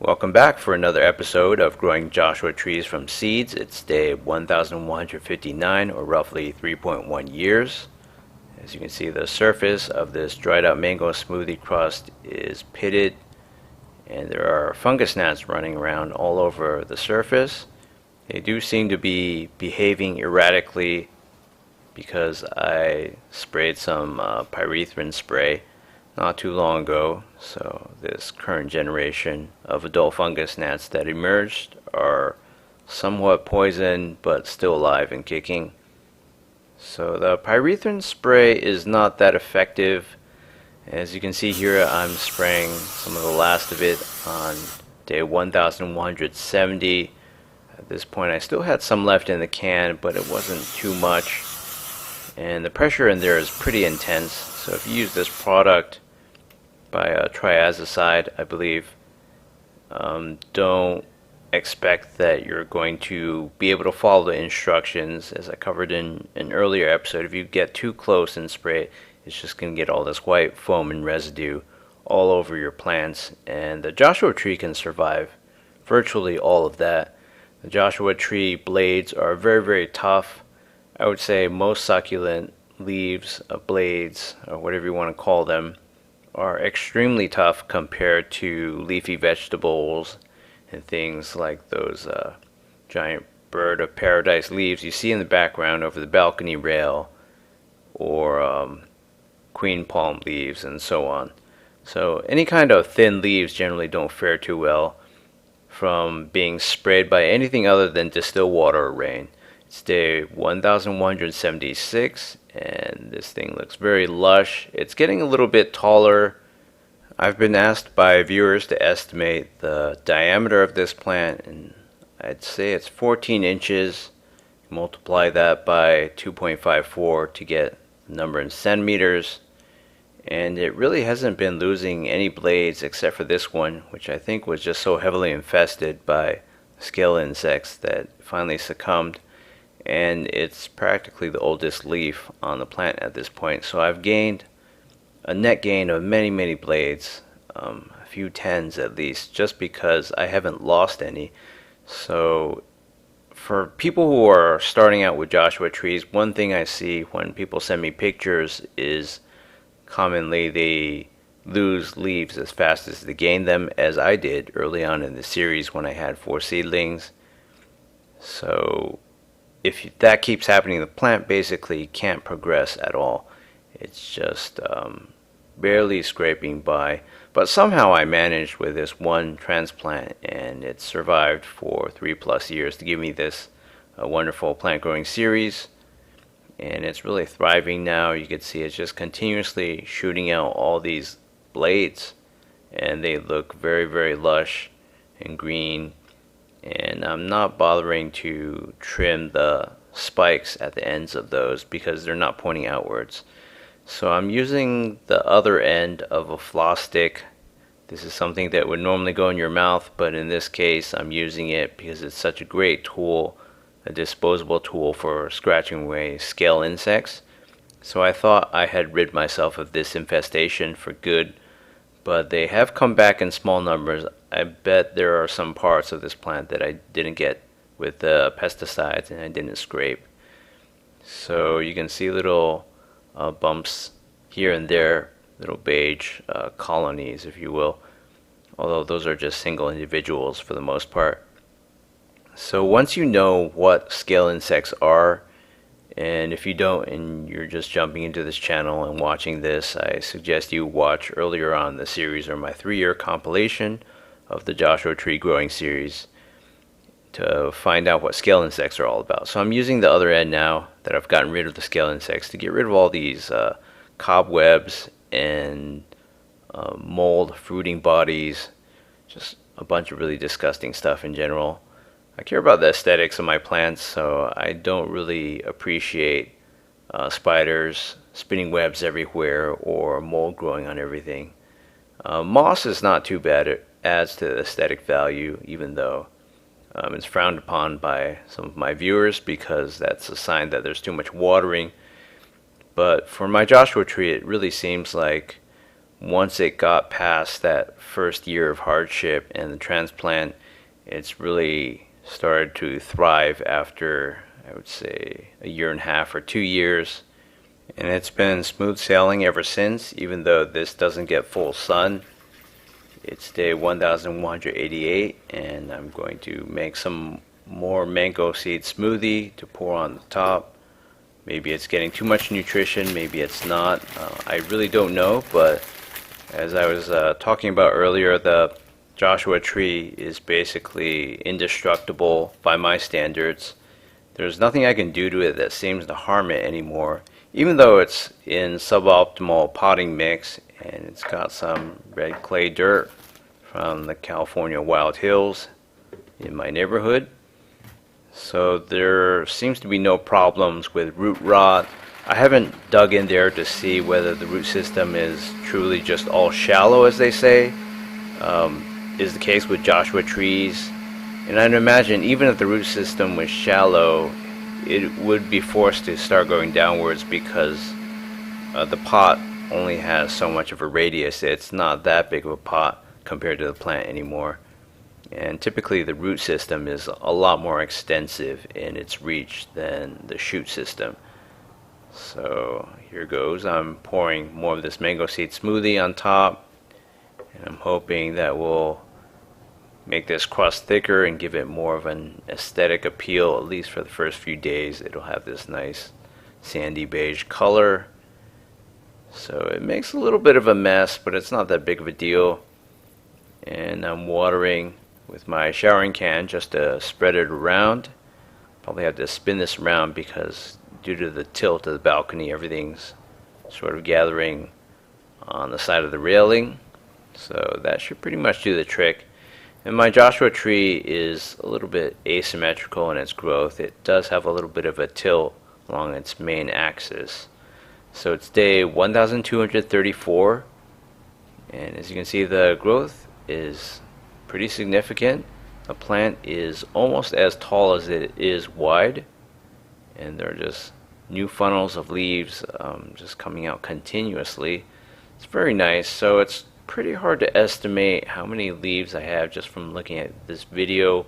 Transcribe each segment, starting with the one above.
Welcome back for another episode of Growing Joshua Trees from Seeds. It's day 1159, or roughly 3.1 years. As you can see, the surface of this dried out mango smoothie crust is pitted, and there are fungus gnats running around all over the surface. They do seem to be behaving erratically because I sprayed some pyrethrin spray not too long ago, so this current generation of adult fungus gnats that emerged are somewhat poisoned but still alive and kicking. So the pyrethrin spray is not that effective. As you can see here, I'm spraying some of the last of it on day 1170. At this point I still had some left in the can, but it wasn't too much, and the pressure in there is pretty intense. So if you use this product by triazicide, I believe, don't expect that you're going to be able to follow the instructions. As I covered in an earlier episode, if you get too close and spray it, it's just going to get all this white foam and residue all over your plants, and the Joshua tree can survive virtually all of that. The Joshua tree blades are very, very tough. I would say most succulent leaves, blades, or whatever you want to call them, are extremely tough compared to leafy vegetables and things like those giant bird of paradise leaves you see in the background over the balcony rail, or queen palm leaves and so on. So any kind of thin leaves generally don't fare too well from being sprayed by anything other than distilled water or rain. It's day 1176, and this thing looks very lush. It's getting a little bit taller. I've been asked by viewers to estimate the diameter of this plant, and I'd say it's 14 inches. Multiply that by 2.54 to get the number in centimeters. And it really hasn't been losing any blades except for this one, which I think was just so heavily infested by scale insects that finally succumbed. And it's practically the oldest leaf on the plant at this point. So I've gained a net gain of many blades, a few tens at least, just because I haven't lost any. So for people who are starting out with Joshua trees, one thing I see when people send me pictures is commonly they lose leaves as fast as they gain them, as I did early on in the series when I had 4 seedlings. So if that keeps happening, the plant basically can't progress at all. It's just barely scraping by. But somehow I managed with this one transplant, and it survived for 3+ years to give me this wonderful plant growing series. And it's really thriving now. You can see it's just continuously shooting out all these blades, and they look very lush and green. And I'm not bothering to trim the spikes at the ends of those because they're not pointing outwards. So I'm using the other end of a floss stick. This is something that would normally go in your mouth, but in this case I'm using it because it's such a great tool, a disposable tool for scratching away scale insects. So I thought I had rid myself of this infestation for good, but they have come back in small numbers. I bet there are some parts of this plant that I didn't get with the pesticides and I didn't scrape. So you can see little bumps here and there, little beige colonies, if you will, although those are just single individuals for the most part. So once you know what scale insects are, and if you don't and you're just jumping into this channel and watching this, I suggest you watch earlier on the series, or my 3-year compilation of the Joshua tree growing series, to find out what scale insects are all about. So I'm using the other end now that I've gotten rid of the scale insects to get rid of all these cobwebs and mold, fruiting bodies, just a bunch of really disgusting stuff in general. I care about the aesthetics of my plants, so I don't really appreciate spiders, spinning webs everywhere, or mold growing on everything. Moss is not too bad. It adds to the aesthetic value, even though it's frowned upon by some of my viewers because that's a sign that there's too much watering. But for my Joshua tree, it really seems like once it got past that first year of hardship and the transplant, it's really started to thrive after, I would say, a year and a half or 2 years. And it's been smooth sailing ever since, even though this doesn't get full sun. It's day 1188, and I'm going to make some more mango seed smoothie to pour on the top. Maybe it's getting too much nutrition, maybe it's not. I really don't know, but as I was talking about earlier, the Joshua tree is basically indestructible by my standards. There's nothing I can do to it that seems to harm it anymore, even though it's in suboptimal potting mix and it's got some red clay dirt from the California wild hills in my neighborhood. So there seems to be no problems with root rot. I haven't dug in there to see whether the root system is truly just all shallow, as they say, is the case with Joshua trees. And I'd imagine even if the root system was shallow, it would be forced to start going downwards because the pot only has so much of a radius. It's not that big of a pot compared to the plant anymore. And typically the root system is a lot more extensive in its reach than the shoot system. So here goes. I'm pouring more of this mango seed smoothie on top, and I'm hoping that will make this crust thicker and give it more of an aesthetic appeal. At least for the first few days it'll have this nice sandy beige color. So it makes a little bit of a mess, but it's not that big of a deal. And I'm watering with my showering can just to spread it around. Probably have to spin this around because due to the tilt of the balcony, everything's sort of gathering on the side of the railing. So that should pretty much do the trick. And my Joshua tree is a little bit asymmetrical in its growth. It does have a little bit of a tilt along its main axis. So it's day 1234, and as you can see, the growth is pretty significant. The plant is almost as tall as it is wide, and there are just new funnels of leaves just coming out continuously. It's very nice. So it's pretty hard to estimate how many leaves I have just from looking at this video.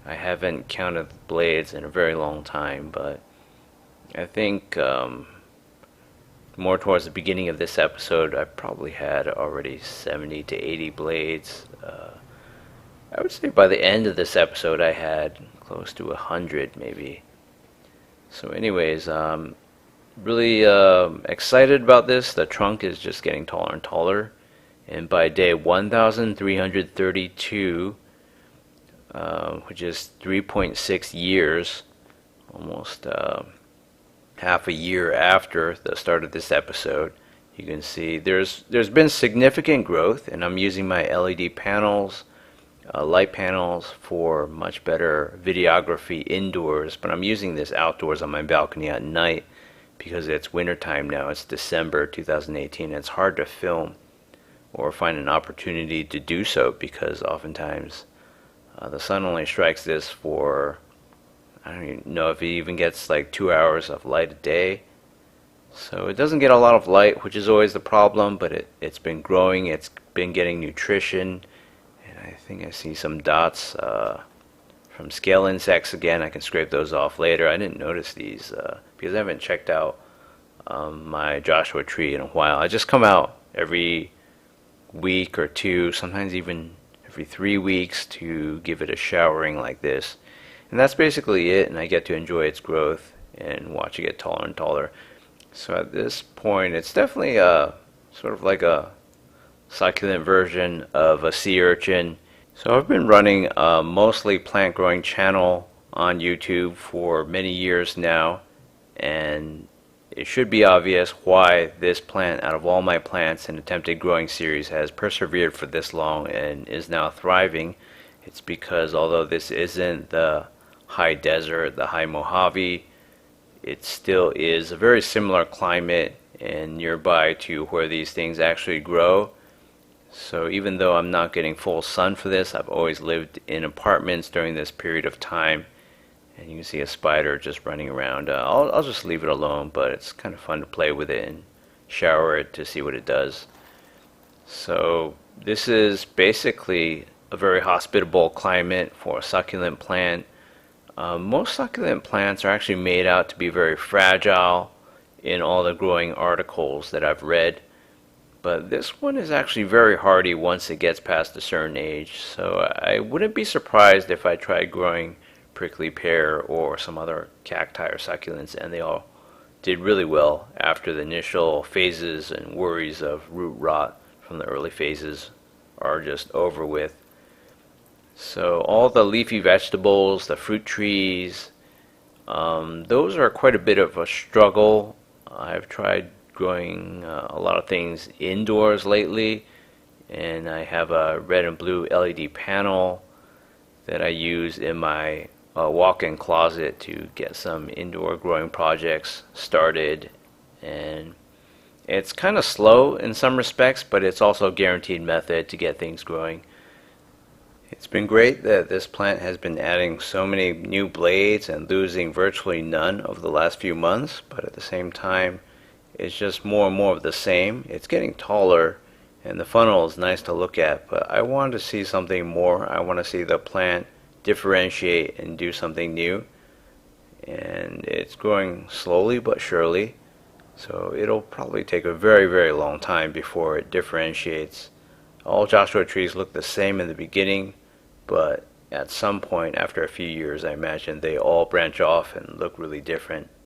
I haven't counted the blades in a very long time, but I think more towards the beginning of this episode I probably had already 70 to 80 blades. I would say by the end of this episode I had close to 100 maybe. So anyways, really excited about this. The trunk is just getting taller and taller, and by day 1332, which is 3.6 years, almost half a year after the start of this episode, you can see there's been significant growth, and I'm using my LED panels, light panels, for much better videography indoors, but I'm using this outdoors on my balcony at night because it's wintertime now. It's December 2018. It's hard to film or find an opportunity to do so because oftentimes the sun only strikes this for, I don't even know if it even gets like 2 hours of light a day. So it doesn't get a lot of light, which is always the problem, but it's been growing, it's been getting nutrition, and I think I see some dots from scale insects again. I can scrape those off later. I didn't notice these because I haven't checked out my Joshua tree in a while. I just come out every week or two, sometimes even every 3 weeks, to give it a showering like this. And that's basically it, and I get to enjoy its growth and watch it get taller and taller. So at this point, it's definitely sort of like a succulent version of a sea urchin. So I've been running a mostly plant growing channel on YouTube for many years now, and it should be obvious why this plant, out of all my plants in attempted growing series, has persevered for this long and is now thriving. It's because although this isn't the high desert, the high Mojave, it still is a very similar climate and nearby to where these things actually grow. So even though I'm not getting full sun for this, I've always lived in apartments during this period of time. And you can see a spider just running around. I'll just leave it alone, but it's kind of fun to play with it and shower it to see what it does. So this is basically a very hospitable climate for a succulent plant. Most succulent plants are actually made out to be very fragile in all the growing articles that I've read. But this one is actually very hardy once it gets past a certain age, so I wouldn't be surprised if I tried growing prickly pear or some other cacti or succulents and they all did really well after the initial phases and worries of root rot from the early phases are just over with. So all the leafy vegetables, the fruit trees, those are quite a bit of a struggle. I've tried growing a lot of things indoors lately, and I have a red and blue LED panel that I use in my walk-in closet to get some indoor growing projects started. And it's kind of slow in some respects, but it's also a guaranteed method to get things growing. It's been great that this plant has been adding so many new blades and losing virtually none over the last few months, but at the same time, it's just more and more of the same. It's getting taller, and the funnel is nice to look at, but I want to see something more. I want to see the plant differentiate and do something new, and it's growing slowly but surely, so it'll probably take a very, very long time before it differentiates. All Joshua trees look the same in the beginning, but at some point after a few years, I imagine they all branch off and look really different.